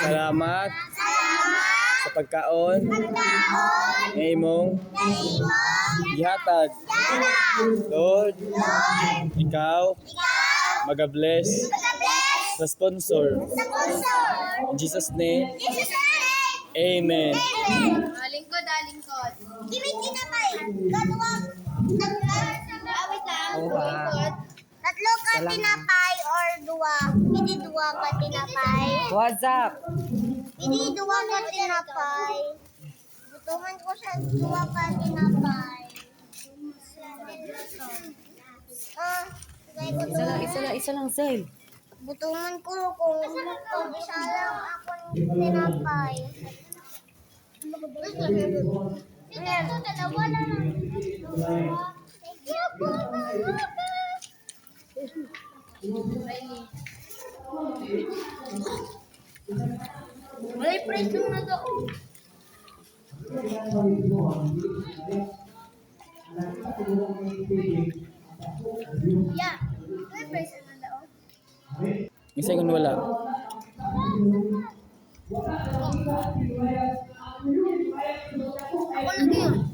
Salamat sa pagkaon na imong gihatag. Lord, ikaw mag-bless sa sponsor. In Jesus' name, Amen. Lingkod. Kimit kinapay. Kaluwag. Wait lang. Lingkod. Tatlo ka tinapay or dua. Hindi dua ka tinapay. What's up? Hindi dua ka tinapay. Butuman ko sa dua ka tinapay. Isa lang, Zay. Butuman ko kung isa lang ako tinapay. Ito, dalawa na lang. May preso na to. Yeah. May preso na to. Isa kung wala. Ako lagi yun.